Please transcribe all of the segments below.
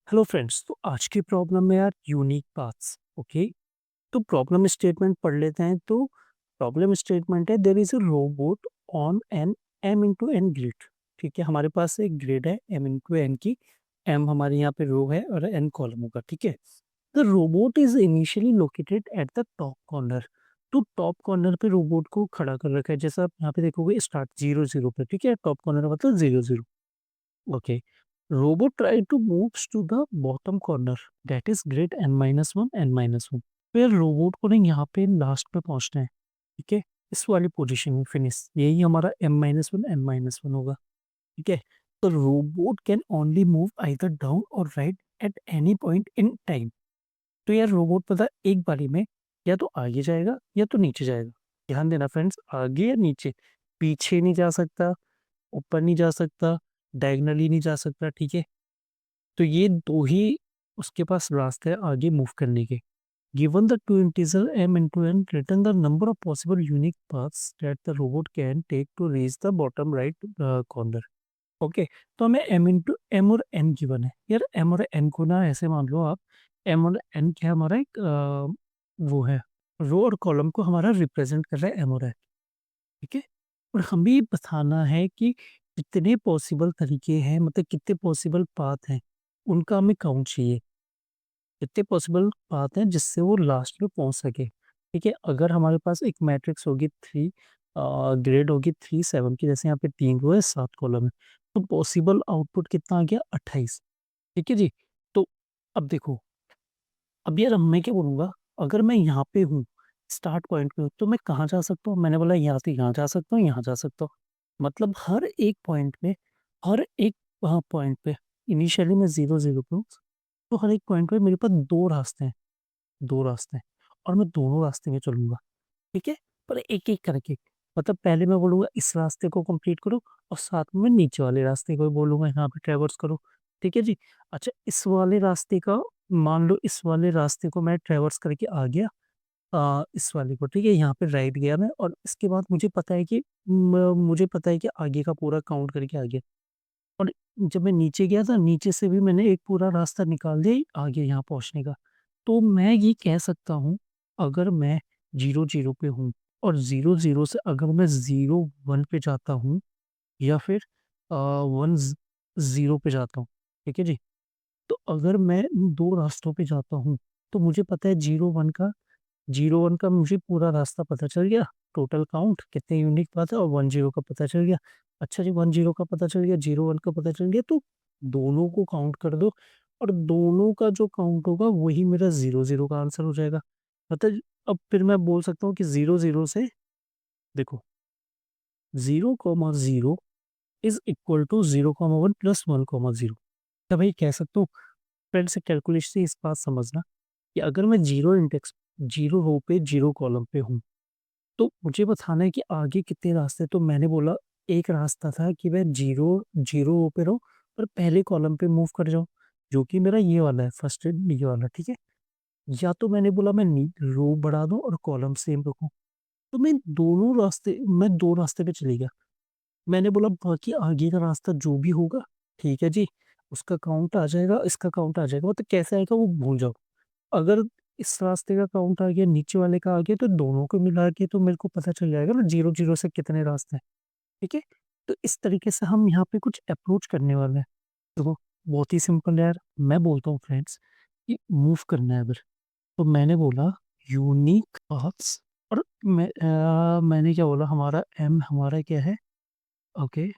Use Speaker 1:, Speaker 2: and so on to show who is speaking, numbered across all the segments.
Speaker 1: Hello friends, तो आज की प्रॉब्लम में यार यूनिक पाथ्स। ओके, तो प्रॉब्लम स्टेटमेंट पढ़ लेते हैं। तो प्रॉब्लम स्टेटमेंट है, there is a robot on an M into N grid. ठीक है, हमारे पास एक ग्रिड है एम इंटू एन की। एम हमारे यहाँ पे रो है और एन कॉलम होगा। ठीक है, the robot is initially located at the top corner. तो टॉप कॉर्नर पे रोबोट को खड़ा कर रखा है, जैसा आप यहाँ पे देखोगे स्टार्ट 0 0 पे। ठीक है, टॉप कॉर्नर मतलब 0 0। Okay, robot try to moves to the bottom corner, that is grid n-1 n-1। फिर रोबोट को ना यहाँ पे लास्ट पे पहुंचना है। ठीक है, इस वाली पोजीशन में फिनिश, यही हमारा m-1 n-1 होगा। ठीक है, तो robot can only move either down और right at any point in time. तो यार रोबोट पता एक बारी में या तो आगे जाएगा या तो नीचे जाएगा। ध्यान देना फ्रेंड्स, आगे या नीचे, पीछे नहीं जा सकता, ऊपर नहीं जा सकता, डायगनली नहीं जा सकता। ठीक है, तो ये दो ही उसके पास रास्ते हैं आगे मूव करने के। Given the two integer m into n, written the number of possible unique paths that the robot can take to reach the bottom right corner। Okay, तो हमें m into m और n गिवन है। यार m और n को ना ऐसे मान लो आप, m और n क्या हमारा एक वो है, रो और कॉलम को हमारा रिप्रेजेंट कर रहा है m और n। ठीक है, और हमें ये बताना है कि कितने पॉसिबल तरीके हैं, मतलब कितने पॉसिबल पाथ हैं, उनका हमें काउंट चाहिए। कितने पॉसिबल पाथ हैं जिससे वो लास्ट में पहुंच सके। ठीक है, अगर हमारे पास एक मैट्रिक्स होगी थ्री, ग्रेड होगी 3 7 की, जैसे यहाँ पे 3 रो है 7 कॉलम है, तो पॉसिबल आउटपुट कितना आ गया 28। ठीक है जी, तो अब देखो, अब यार मैं क्या बोलूँगा, अगर मैं यहाँ पे हूँ, स्टार्ट पॉइंट पे हूँ, तो मैं कहाँ जा सकता हूँ? मैंने बोला यहाँ से यहाँ जा सकता हूँ, यहाँ जा सकता हूँ। मतलब हर एक पॉइंट में, हर एक पॉइंट पे इनिशियली मैं 0 0 पे हूँ, तो हर एक पॉइंट पे मेरे पास दो रास्ते हैं, दो रास्ते हैं, और मैं दोनों रास्ते में चलूंगा। ठीक है, पर एक एक करके, मतलब पहले मैं बोलूंगा इस रास्ते को कंप्लीट करो, और साथ में नीचे वाले रास्ते को भी बोलूंगा यहाँ पे ट्रेवर्स करो। ठीक है जी, अच्छा इस वाले रास्ते का, मान लो इस वाले रास्ते को मैं ट्रेवर्स करके आ गया, इस वाले को। ठीक है, यहाँ पे राइट गया मैं, और इसके बाद मुझे पता है कि मुझे पता है कि आगे का पूरा काउंट करके आ गया। और जब मैं नीचे गया था, नीचे से भी मैंने एक पूरा रास्ता निकाल दिया आगे यहाँ पहुँचने का। तो मैं ये कह सकता हूँ, अगर मैं 0 0 पे हूँ और 0 0 से अगर मैं 0 1 पे जाता हूँ, या फिर 1 0 पे जाता हूँ। ठीक है जी, तो अगर मैं इन दो रास्तों पे जाता हूँ, तो मुझे पता है 0 1 का मुझे पूरा रास्ता पता चल गया, टोटल काउंट कितने यूनिक पाथ है, और 1 0 का पता चल गया। अच्छा जी, 1 0 का पता चल गया, 0 1 का पता चल गया, तो दोनों को काउंट कर दो, और दोनों का जो काउंट होगा वही मेरा 0 0 का आंसर हो जाएगा। मतलब अब फिर मैं बोल सकता हूँ कि 0 0 से, देखो, 0 0 इज इक्वल टू 0 1 प्लस 1 0। क्या भाई कह सकता हूँ? फ्रेंड से कैलकुलेशन से इस बात समझना कि अगर मैं जीरो इंडेक्स, 0 रो पे 0 कॉलम पे हूँ, तो मुझे बताना है कि आगे कितने रास्ते। तो मैंने बोला एक रास्ता था कि मैं 0 0 पे रहूं और पहले कॉलम पे मूव कर जाऊं, जो कि मेरा ये वाला है, फर्स्ट ये वाला। ठीक है, या तो मैंने बोला मैं रो बढ़ा दूं और कॉलम सेम रखूं। तो मैं दो रास्ते पे चले गया। मैंने बोला बाकी आगे का रास्ता जो भी होगा, ठीक है जी, उसका काउंट आ जाएगा, इसका काउंट आ जाएगा, मतलब कैसे आएगा वो भूल जाओ। अगर इस रास्ते का काउंट आ गया, नीचे वाले का आ गया, तो दोनों को मिला के तो मेरे को पता चल जाएगा ना 0 0 से कितने रास्ते हैं। ठीक है, तो इस तरीके से हम यहाँ पे कुछ अप्रोच करने वाले हैं। देखो, बहुत ही सिंपल है यार। मैं बोलता हूँ फ्रेंड्स कि मूव करना है अगर, तो मैंने बोला यूनिक पाथ्स, और मैंने क्या बोला, हमारा एम हमारा क्या है। ओके,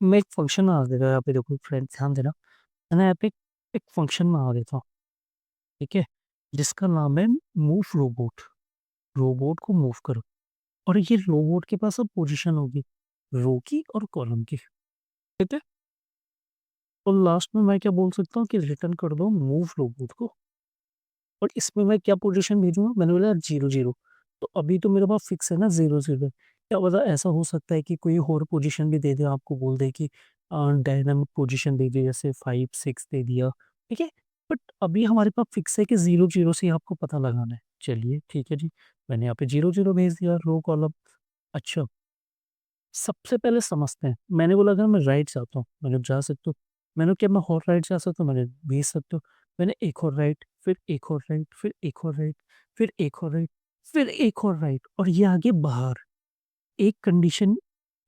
Speaker 1: मैं एक फंक्शन बना देता हूँ यहाँ पे, देखो फ्रेंड्स ध्यान देना, है ना, यहाँ पे एक फंक्शन बना देता हूँ। ठीक है, जिसका नाम है मूव रोबोट। रोबोट को मूव करो, और ये रोबोट के पास अब पोजीशन होगी रो की और कॉलम की। ठीक है, और लास्ट में मैं क्या बोल सकता हूँ कि रिटर्न कर दो मूव रोबोट को, और इसमें मैं क्या पोजीशन भेजूंगा, मैंने बोला 0 0। तो अभी तो मेरे पास फिक्स है ना 0 0। क्या पता ऐसा हो सकता है कि कोई और पोजीशन भी दे दे, आपको बोल दे कि डायनामिक पोजीशन दे दे, जैसे 5 6 दे दिया। ठीक है, बट अभी हमारे पास फिक्स है कि 0 0 से ही आपको पता लगाना है। चलिए ठीक है जी, मैंने यहाँ पे 0 0 भेज दिया, रो कॉलम। अच्छा, सबसे पहले समझते हैं, मैंने बोला अगर मैं राइट जाता हूँ, मैंने जा सकता हूँ, मैंने क्या मैं और राइट जा सकता हूँ? मैंने भेज सकता हूँ। मैंने एक और राइट, फिर एक और राइट, फिर एक और राइट, फिर एक और राइट, फिर एक और राइट और ये आ गया बाहर। एक कंडीशन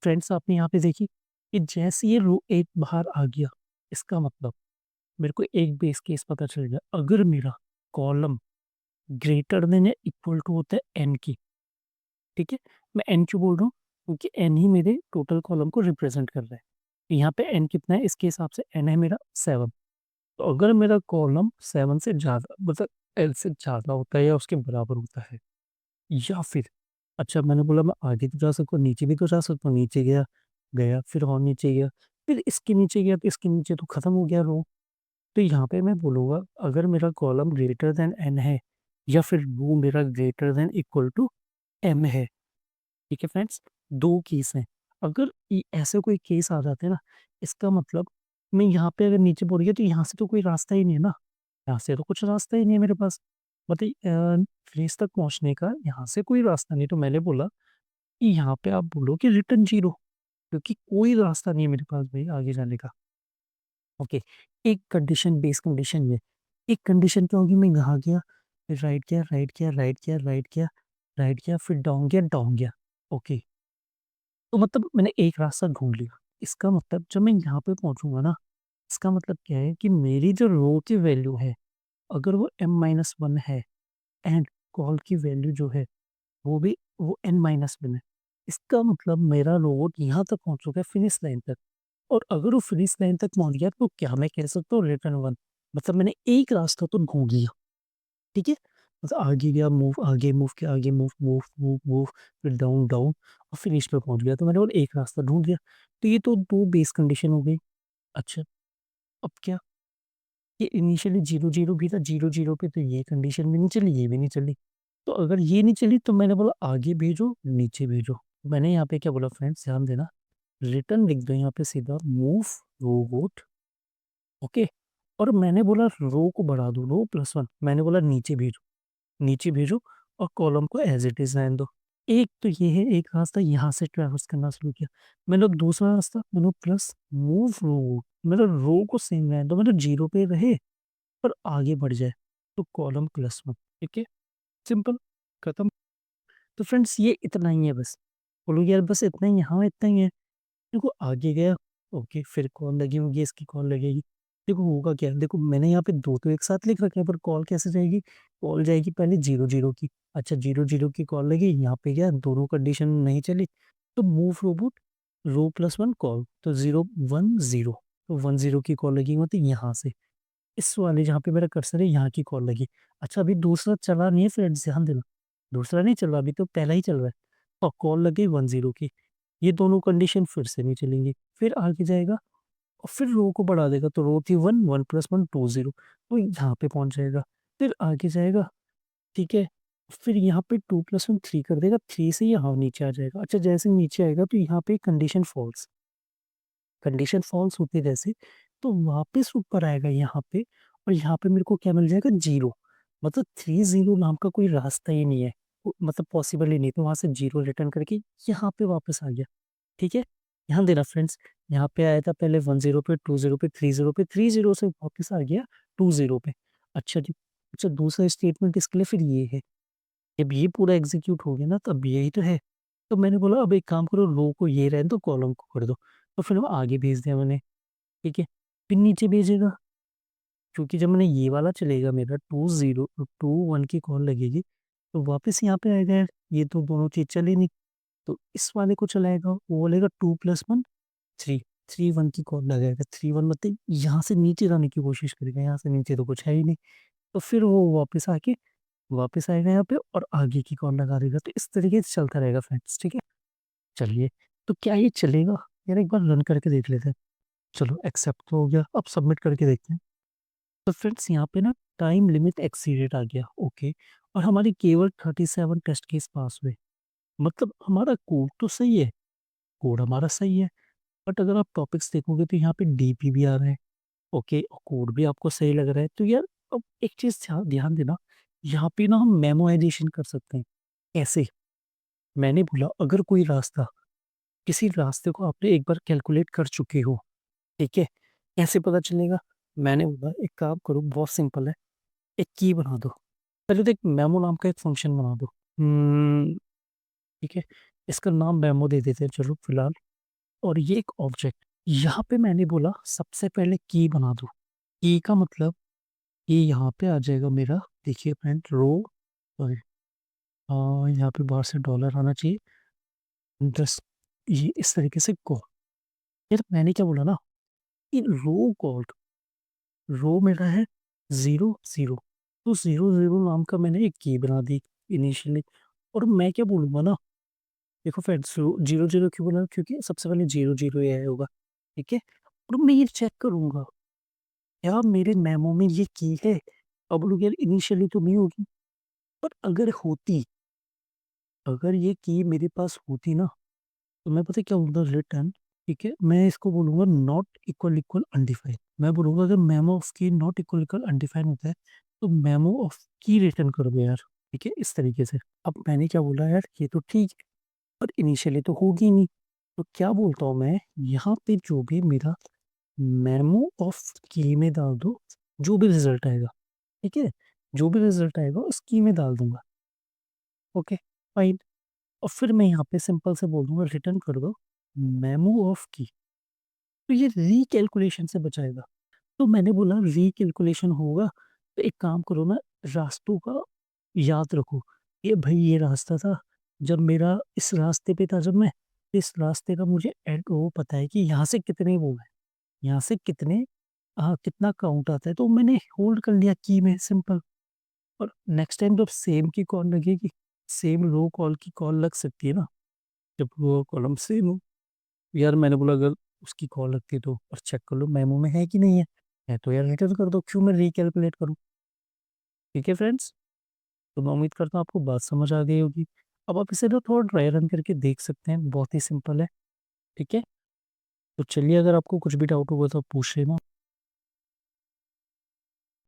Speaker 1: फ्रेंड्स आपने यहाँ पे देखी कि जैसे ये रो 1 बाहर आ गया, इसका मतलब मेरे को एक बेस केस पता चल गया, अगर मेरा कॉलम ग्रेटर देन या इक्वल टू होता है n की, ठीक है? मैं n क्यों बोल रहा हूँ? क्योंकि n ही मेरे टोटल कॉलम को रिप्रेज़ेंट कर रहा है। यहाँ पे n कितना है? इसके हिसाब से n है मेरा 7। तो अगर मेरा कॉलम 7 से ज़्यादा मतलब l से ज़्यादा होता है या उसके बराबर होता है या फिर अच्छा मैंने बोला मैं आगे तो जा सकता हूँ, नीचे भी तो जा सकता हूँ, नीचे गया, गया, फिर और नीचे गया, फिर इसके नीचे गया तो इसके नीचे तो खत्म हो गया रो। तो यहाँ पे मैं बोलूँगा अगर मेरा कॉलम ग्रेटर देन n है या फिर रो मेरा greater than equal to m है, ठीक है फ्रेंड्स? 2 केस हैं। अगर ऐसे कोई केस आ जाते हैं ना, इसका मतलब मैं यहाँ पे अगर नीचे बोल गया तो यहाँ से तो कोई रास्ता ही नहीं है ना, यहाँ से तो कुछ रास्ता ही नहीं है मेरे पास। मतलब फिनिश तक पहुँचने का यहाँ से कोई रास्ता नहीं, तो मैंने बोला कि यहाँ पे आप बोलो कि रिटर्न 0 क्योंकि कोई रास्ता नहीं है मेरे पास भाई आगे जाने का। ओके, एक कंडीशन बेस कंडीशन में, एक कंडीशन क्या होगी मैं यहाँ गया, फिर राइट किया, राइट किया, राइट किया, राइट किया, राइट किया, फिर डाउन गया, डाउन गया। ओके, तो मतलब मैंने एक रास्ता ढूँढ लिया। इसका मतलब जब मैं यहाँ पे पहुँचूँगा ना, इसका मतलब क्या है कि मेरी जो रो की वैल्यू है, अगर वो m-1 है एंड कॉल की वैल्यू जो है वो भी वो n-1 है। इसका मतलब मेरा रोबोट यहाँ तक पहुँच चुका है फिनिश लाइन तक और अगर वो फिनिश लाइन तक पहुँच गया तो क्या मैं कह सकता हूँ रिटर्न 1 मतलब मैंने एक रास्ता तो ढूँढ लिया, ठीक है? मतलब आगे गया मूव आगे मूव किया आगे मूव, मूव, मूव, मूव फिर डाउन, डाउन और फिनिश पे पहुँच गया तो मैंने और एक रास्ता ढूँढ लिया। तो ये तो 2 बेस कंडीशन हो गई। अच्छा, अब क्या? ये इनिशियली 0-0 भी था, 0-0 पे तो ये कंडीशन भी नहीं चली, ये भी नहीं चली। तो अगर ये नहीं चली तो मैंने बोला आगे भेजो, नीचे भेजो। मैंने यहाँ पे क्या बोला फ्रेंड्स ध्यान देना, रिटर्न लिख दो यहाँ पे सीधा मूव रोबोट ओके और मैंने बोला रो को बढ़ा दो, रो +1 मैंने बोला नीचे भेजो और कॉलम को एज़ इट इज़ रहने दो। एक तो ये है, एक रास्ता यहाँ से ट्रैवर्स करना शुरू किया। मैंने अब दूसरा रास्ता मैंने प्लस मूव रो मतलब रो को सेम रहने दो मतलब 0 पे रहे पर आगे बढ़ जाए, तो कॉलम +1 ठीक है? सिंपल खत्म। तो फ्रेंड्स ये इतना ही है बस। बोलोगे यार बस इतना ही है, हाँ इतना ही है। देखो आगे गया, ओके फिर कॉल लगी होगी, इसकी कॉल लगेगी। देखो होगा क्या है, देखो मैंने यहाँ पे 2 तो एक साथ लिख रखे हैं पर कॉल कैसे जाएगी? कॉल जाएगी पहले 0-0 की। अच्छा 0-0 की कॉल लगी, यहाँ पे गया दोनों कंडीशन नहीं चली, तो मूव रोबोट रो +1 कॉल तो 0-1-0 तो 1-0 की कॉल लगी मतलब यहाँ से। इस वाले जहाँ पे मेरा कर्सर है यहाँ की कॉल लगी। अच्छा अभी दूसरा चला नहीं है फ्रेंड्स ध्यान देना, दूसरा नहीं चल रहा अभी तो पहला ही चल रहा है और कॉल लग गई 1-0 की। ये दोनों कंडीशन फिर से नहीं चलेंगी। फिर आगे जाएगा और फिर रो को बढ़ा देगा तो रो थी 1, 1 + 1 2 0 तो यहाँ पे पहुँच जाएगा। फिर आगे जाएगा, ठीक है? फिर यहाँ पे 2 + 1 3 कर देगा, 3 से यहाँ नीचे आ जाएगा। अच्छा जैसे नीचे आएगा तो यहाँ पे कंडीशन फ़ॉल्स होते जैसे, तो वापस ऊपर आएगा यहाँ पे और यहाँ पे मेरे को क्या मिल जाएगा 0 मतलब 30 नाम का कोई रास्ता ही नहीं है। मतलब पॉसिबल ही नहीं, तो वहाँ से 0 रिटर्न करके यहाँ पे वापस आ गया, ठीक है? ध्यान देना फ्रेंड्स, यहाँ पे आया था पहले 10 पे, 20 पे, 30 पे, 30 से वापस आ गया 20 पे। अच्छा जी, अच्छा दूसरा स्टेटमेंट इसके लिए फिर ये है, जब ये पूरा एग्ज़ीक्यूट हो गया ना तब यही तो है। तो मैंने बोला अब एक काम करो रो को ये रहने दो, कॉलम को कर दो। तो फिर वो आगे भेज दिया मैंने। ठीक है? फिर नीचे भेजेगा, क्योंकि जब मैंने ये वाला चलेगा मेरा 2-1 की कॉल लगेगी, तो वापस यहाँ पे आएगा यार, ये तो दोनों चीज़ चली नहीं, तो इस वाले को चलाएगा, वो बोलेगा 2 + 1 3, 3-1 की कॉल लगाएगा, 3-1 मतलब यहाँ से नीचे जाने की कोशिश करेगा, यहाँ से नीचे तो कुछ है ही नहीं, तो फिर वो वापस आएगा यहाँ पे और आगे की कॉल लगा देगा, तो इस तरीके से चलता रहेगा फ्रेंड्स, ठीक है? चलिए, तो क्या ये चलेगा? यार एक बार रन करके देख लेते हैं। चलो एक्सेप्ट तो हो गया, अब सबमिट करके देखते हैं। तो फ्रेंड्स यहाँ पे ना टाइम लिमिट एक्सीडेड आ गया, ओके और हमारी केवल 37 टेस्ट केस पास हुए। मतलब हमारा कोड तो सही है, कोड हमारा सही है, बट अगर आप टॉपिक्स देखोगे तो यहाँ पे डीपी भी आ रहा है, ओके और कोड भी आपको सही लग रहा है। तो यार अब एक चीज़ ध्यान ध्यान देना, यहाँ पे ना हम मेमोराइज़ेशन कर सकते हैं। कैसे? मैंने बोला अगर कोई रास्ता किसी रास्ते को आपने एक बार कैलकुलेट कर चुके हो, ठीक है? कैसे पता चलेगा? मैंने बोला एक काम करो, बहुत सिंपल है, एक की बना दो। पहले तो एक मेमो नाम का एक फंक्शन बना दो। ठीक है, इसका नाम मेमो दे देते हैं चलो फिलहाल। और ये एक ऑब्जेक्ट, यहाँ पे मैंने बोला सबसे पहले की बना दो। की का मतलब ये यहाँ पे आ जाएगा मेरा, देखिए फ्रेंड, रो, सॉरी, यहाँ पे बाहर से डॉलर आना चाहिए, दस, ये इस तरीके से को। यार मैंने क्या बोला ना, इन रो कॉल्ड, रो मेरा है 0 0, तो 0 0 नाम का मैंने एक की बना दी इनिशियली। और मैं क्या बोलूंगा ना, देखो फ्रेंड्स, 0 0 क्यों बोला, क्योंकि सबसे पहले 0 0 ये होगा, ठीक है। और मैं ये चेक करूंगा, क्या मेरे मेमो में ये की है? अब लोग यार इनिशियली तो नहीं होगी, पर अगर होती, अगर ये की मेरे पास होती ना, तो मैं पता है क्या बोलूंगा, रिटर्न, ठीक है, मैं इसको बोलूंगा नॉट इक्वल इक्वल अनडिफाइंड। मैं बोलूंगा अगर मेमो ऑफ की नॉट इक्वल इक्वल अनडिफाइंड होता है, तो मेमो ऑफ की रिटर्न कर दो यार, ठीक है, इस तरीके से। अब मैंने क्या बोला यार, ये तो ठीक है, पर इनिशियली तो होगी नहीं, तो क्या बोलता हूँ मैं, यहाँ पे जो भी मेरा मेमो ऑफ की में डाल दो, जो भी रिजल्ट आएगा, ठीक है, जो भी रिजल्ट आएगा उस की में डाल दूंगा। Okay, fine. और फिर मैं यहाँ पे सिंपल से बोल दूंगा रिटर्न कर दो मेमो ऑफ की, तो ये रीकैलकुलेशन से बचाएगा। तो मैंने बोला रीकैलकुलेशन होगा, तो एक काम करो ना, रास्तों का याद रखो। ये भाई ये रास्ता था, जब मेरा इस रास्ते पे था, जब मैं इस रास्ते का मुझे वो पता है कि यहाँ से कितने वो है, यहाँ से कितने, कितना काउंट आता है, तो मैंने होल्ड कर लिया की में, सिंपल। और नेक्स्ट टाइम जब सेम की कॉल लगेगी, सेम रो कॉल की कॉल लग सकती है ना, जब वो कॉलम सेम हो, यार मैंने बोला अगर उसकी कॉल लगती है तो और चेक कर लो मेमो में है कि नहीं है तो यार रिटर्न कर दो, क्यों मैं रिकैलकुलेट करूँ। ठीक है फ्रेंड्स, तो मैं उम्मीद करता हूँ आपको बात समझ आ गई होगी। अब आप इसे ना थोड़ा ड्राई रन करके देख सकते हैं, बहुत ही सिंपल है। ठीक है, तो चलिए, अगर आपको कुछ भी डाउट होगा तो आप पूछ लेना।